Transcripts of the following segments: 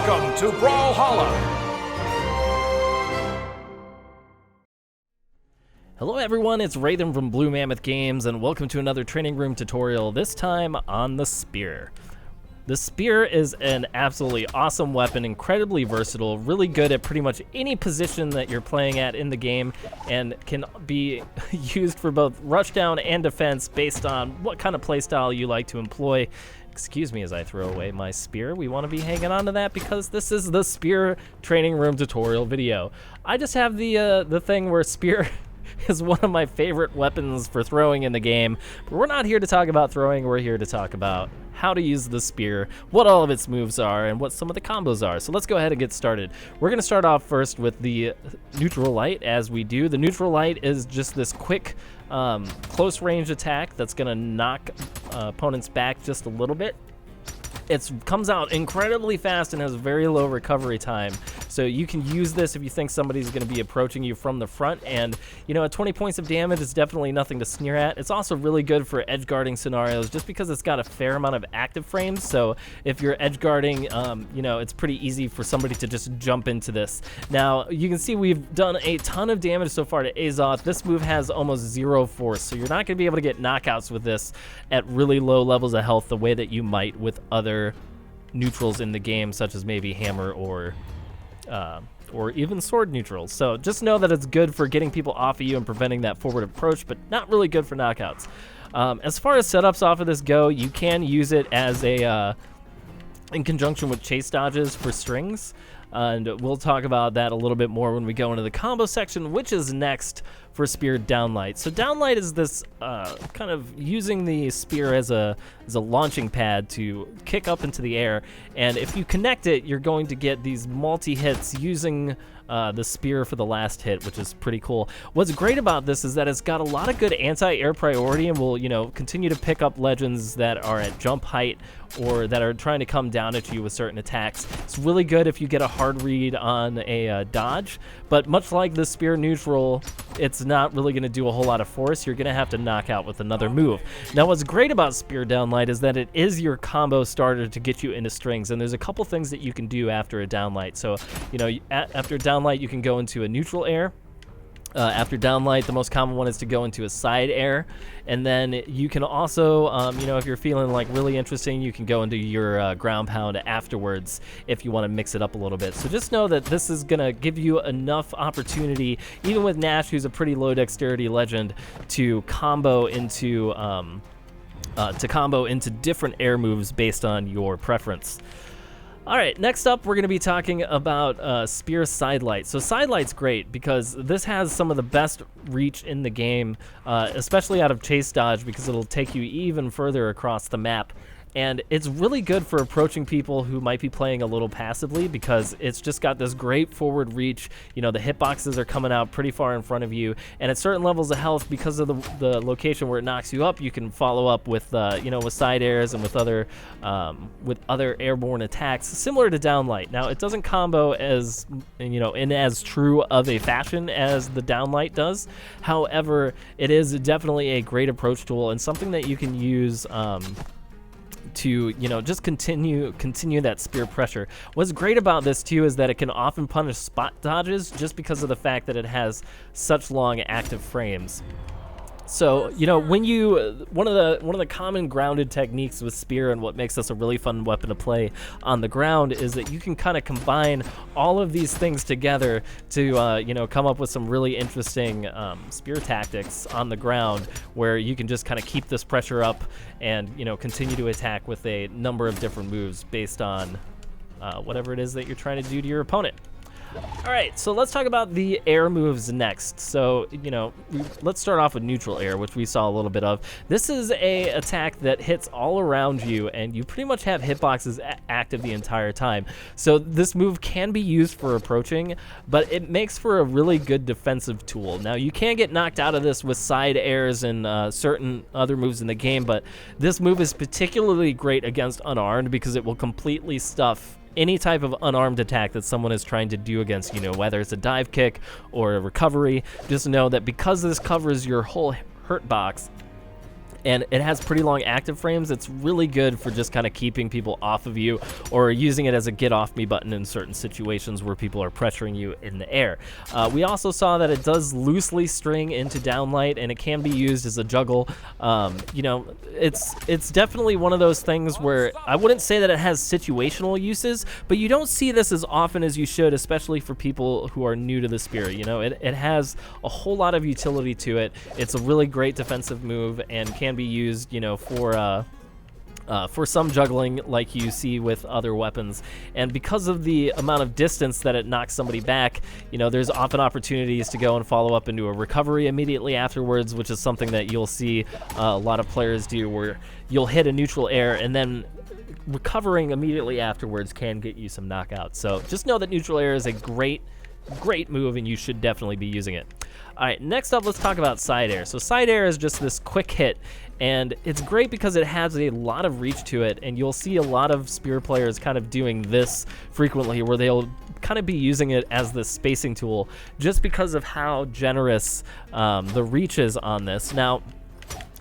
Welcome to Brawlhalla! Hello everyone, it's Raidhyn from Blue Mammoth Games, and welcome to another training room tutorial, this time on the spear. The spear is an absolutely awesome weapon, incredibly versatile, really good at pretty much any position that you're playing at in the game, and can be used for both rushdown and defense based on what kind of playstyle you like to employ. Excuse me as I throw away my spear. We want to be hanging on to that because this is the spear training room tutorial video. I just have the thing where spear is one of my favorite weapons for throwing in the game, but we're not here to talk about throwing. We're here to talk about how to use the spear, what all of its moves are, and what some of the combos are. So let's go ahead and get started. We're going to start off first with the neutral light. As we do, the neutral light is just this quick close range attack that's going to knock opponents back just a little bit. It comes out incredibly fast and has very low recovery time, so you can use this if you think somebody's going to be approaching you from the front, and you know, at 20 points of damage is definitely nothing to sneer at. It's also really good for edge guarding scenarios just because it's got a fair amount of active frames, so if you're edge guarding, you know, it's pretty easy for somebody to just jump into this. Now, you can see we've done a ton of damage so far to Azoth. This move has almost zero force, so you're not going to be able to get knockouts with this at really low levels of health the way that you might with other neutrals in the game, such as maybe hammer or even sword neutrals. So just know that it's good for getting people off of you and preventing that forward approach, but not really good for knockouts. As far as setups off of this go, you can use it as a in conjunction with chase dodges for strings, and we'll talk about that a little bit more when we go into the combo section, which is next for spear downlight. So downlight is this kind of using the spear as a launching pad to kick up into the air, and if you connect it, you're going to get these multi-hits using the spear for the last hit, which is pretty cool. What's great about this is that it's got a lot of good anti-air priority and will, you know, continue to pick up legends that are at jump height or that are trying to come down at you with certain attacks. It's really good if you get a hard read on a dodge, but much like the spear neutral, it's not really going to do a whole lot of force. You're going to have to knock out with another move. Now, what's great about spear downlight is that it is your combo starter to get you into strings, and there's a couple things that you can do after a downlight. So, you know, after downlight, you can go into a neutral air. After downlight, the most common one is to go into a side air, and then you can also, you know, if you're feeling like really interesting, you can go into your ground pound afterwards if you want to mix it up a little bit. So just know that this is gonna give you enough opportunity, even with Nash, who's a pretty low dexterity legend, to combo into different air moves based on your preference. All right, next up, we're going to be talking about spear sidelight. So sidelight's great because this has some of the best reach in the game, especially out of chase dodge, because it'll take you even further across the map. And it's really good for approaching people who might be playing a little passively because it's just got this great forward reach. You know, the hitboxes are coming out pretty far in front of you, and at certain levels of health, because of the location where it knocks you up, you can follow up with, you know, with side airs and with other airborne attacks, similar to downlight. Now, it doesn't combo as, you know, in as true of a fashion as the downlight does. However, it is definitely a great approach tool and something that you can use to, you know, just continue that spear pressure. What's great about this too is that it can often punish spot dodges just because of the fact that it has such long active frames. So, you know, when you one of the common grounded techniques with spear and what makes this a really fun weapon to play on the ground is that you can kind of combine all of these things together to you know, come up with some really interesting spear tactics on the ground where you can just kind of keep this pressure up and, you know, continue to attack with a number of different moves based on whatever it is that you're trying to do to your opponent. All right, so let's talk about the air moves next. So, you know, let's start off with neutral air, which we saw a little bit of. This is a attack that hits all around you, and you pretty much have hitboxes active the entire time. So this move can be used for approaching, but it makes for a really good defensive tool. Now, you can get knocked out of this with side airs and certain other moves in the game, but this move is particularly great against unarmed because it will completely stuff any type of unarmed attack that someone is trying to do against, you know, whether it's a dive kick or a recovery. Just know that because this covers your whole hurt box, and it has pretty long active frames. It's really good for just kind of keeping people off of you or using it as a get off me button in certain situations where people are pressuring you in the air. We also saw that it does loosely string into downlight, and it can be used as a juggle. You know, it's definitely one of those things where I wouldn't say that it has situational uses, but you don't see this as often as you should, especially for people who are new to the spear. You know, it has a whole lot of utility to it. It's a really great defensive move and can be used, you know, for some juggling like you see with other weapons. And because of the amount of distance that it knocks somebody back, you know, there's often opportunities to go and follow up into a recovery immediately afterwards, which is something that you'll see a lot of players do, where you'll hit a neutral air and then recovering immediately afterwards can get you some knockouts. So just know that neutral air is a great move, and you should definitely be using it. All right, next up, let's talk about side air. So side air is just this quick hit, and it's great because it has a lot of reach to it, and you'll see a lot of spear players kind of doing this frequently, where they'll kind of be using it as the spacing tool just because of how generous the reach is on this. Now,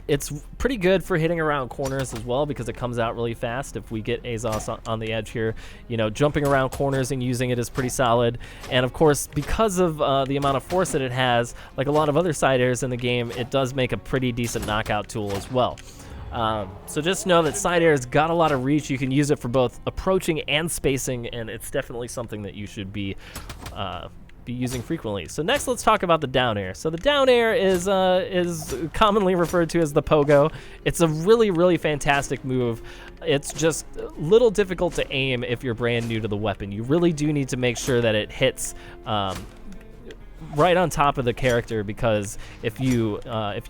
it's pretty good for hitting around corners as well because it comes out really fast. If we get Azos on the edge here, you know, jumping around corners and using it is pretty solid. And of course, because of the amount of force that it has, like a lot of other side airs in the game, it does make a pretty decent knockout tool as well. So just know that side air's got a lot of reach. You can use it for both approaching and spacing, and it's definitely something that you should be using frequently. So next, let's talk about the down air. So the down air is commonly referred to as the pogo. It's a really fantastic move. It's just a little difficult to aim if you're brand new to the weapon. You really do need to make sure that it hits right on top of the character, because if you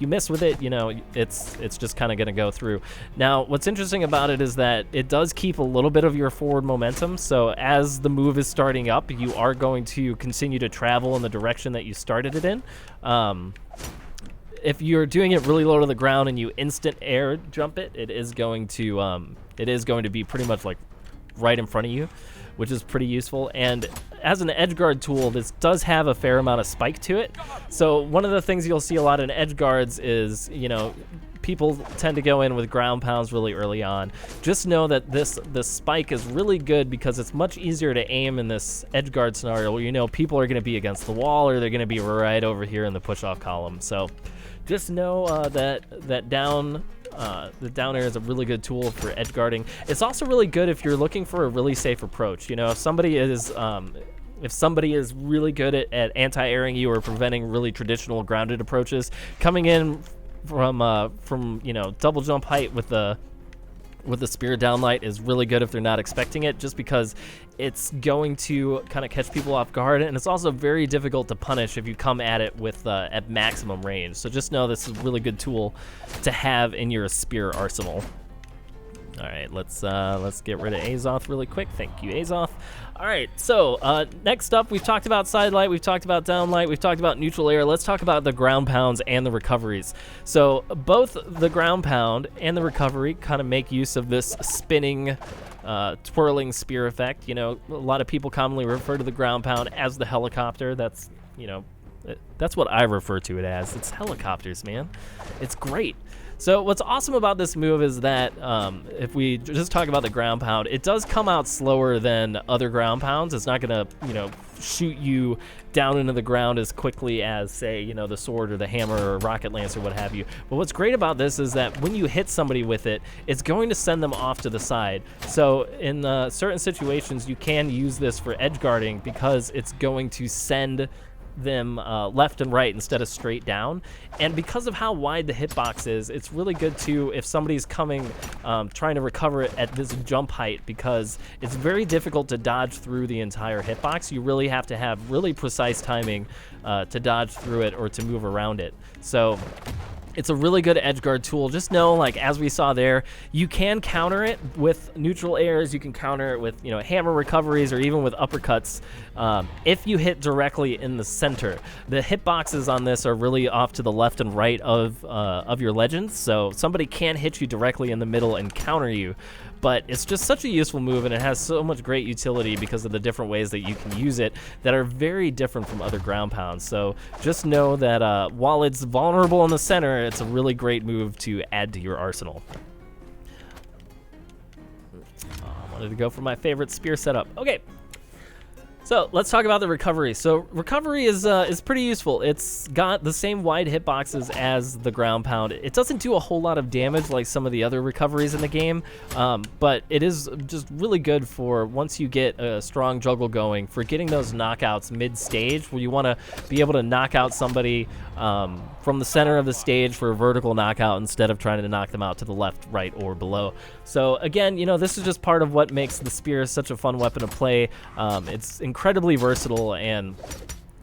miss with it, you know, it's just kind of going to go through. Now, what's interesting about it is that it does keep a little bit of your forward momentum. So as the move is starting up, you are going to continue to travel in the direction that you started it in. If you're doing it really low to the ground and you instant air jump it, it is going to be pretty much like right in front of you, which is pretty useful. And as an edge guard tool, this does have a fair amount of spike to it. So one of the things you'll see a lot in edge guards is, you know, people tend to go in with ground pounds really early on. Just know that this spike is really good because it's much easier to aim in this edge guard scenario where, you know, people are going to be against the wall or they're going to be right over here in the push-off column. So just know that the down air is a really good tool for edge guarding. It's also really good if you're looking for a really safe approach. You know, if somebody is really good at anti-airing you or preventing really traditional grounded approaches, coming in from you know, double jump height with the spear downlight is really good if they're not expecting it, just because it's going to kind of catch people off guard, and it's also very difficult to punish if you come at it with at maximum range. So just know this is a really good tool to have in your spear arsenal. All right, let's get rid of Azoth really quick. Thank you, Azoth. All right, so next up, we've talked about sidelight, we've talked about downlight, we've talked about neutral air. Let's talk about the ground pounds and the recoveries. So both the ground pound and the recovery kind of make use of this spinning, twirling spear effect. You know, a lot of people commonly refer to the ground pound as the helicopter. That's, you know, that's what I refer to it as. It's helicopters, man. It's great. So what's awesome about this move is that if we just talk about the ground pound, it does come out slower than other ground pounds. It's not going to, you know, shoot you down into the ground as quickly as, say, you know, the sword or the hammer or rocket lance or what have you. But what's great about this is that when you hit somebody with it, it's going to send them off to the side. So in certain situations, you can use this for edge guarding because it's going to send them left and right instead of straight down. And because of how wide the hitbox is, it's really good too if somebody's coming trying to recover it at this jump height, because it's very difficult to dodge through the entire hitbox. You really have to have really precise timing to dodge through it or to move around it. So it's a really good edge guard tool. Just know, like as we saw there, you can counter it with neutral airs. You can counter it with, you know, hammer recoveries or even with uppercuts if you hit directly in the center. The hitboxes on this are really off to the left and right of your legends, so somebody can hit you directly in the middle and counter you. but it's just such a useful move, and it has so much great utility because of the different ways that you can use it that are very different from other ground pounds. So just know that while it's vulnerable in the center, it's a really great move to add to your arsenal. I wanted to go for my favorite spear setup. Okay. So let's talk about the recovery. So recovery is pretty useful. It's got the same wide hitboxes as the ground pound. It doesn't do a whole lot of damage like some of the other recoveries in the game, but it is just really good for once you get a strong juggle going, for getting those knockouts mid-stage where you want to be able to knock out somebody from the center of the stage for a vertical knockout instead of trying to knock them out to the left, right, or below. So again, you know, this is just part of what makes the spear such a fun weapon to play. It's incredibly versatile, and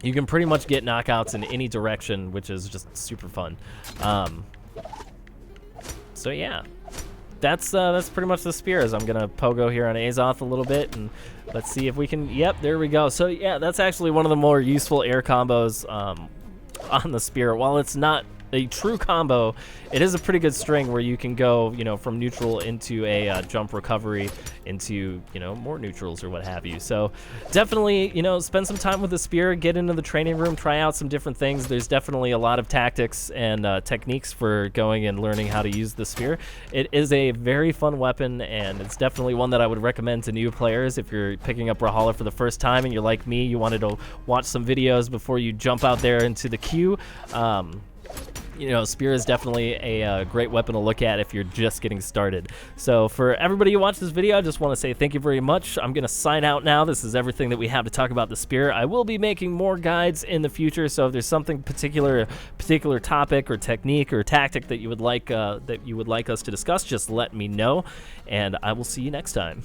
you can pretty much get knockouts in any direction, which is just super fun. So yeah, that's pretty much the spears. I'm gonna pogo here on Azoth a little bit, and let's see if we can. Yep, there we go. So yeah, that's actually one of the more useful air combos on the spear. While it's not a true combo, it is a pretty good string where you can go, you know, from neutral into a jump recovery into, you know, more neutrals or what have you. So definitely, you know, spend some time with the spear, get into the training room, try out some different things. There's definitely a lot of tactics and techniques for going and learning how to use the spear. It is a very fun weapon, and it's definitely one that I would recommend to new players. If you're picking up Brawlhalla for the first time and you're like me, you wanted to watch some videos before you jump out there into the queue, you know, spear is definitely a great weapon to look at if you're just getting started. So for everybody who watched this video, I just want to say thank you very much. I'm going to sign out now. This is everything that we have to talk about the spear. I will be making more guides in the future, so if there's something particular topic or technique or tactic that you would like us to discuss, just let me know, and I will see you next time.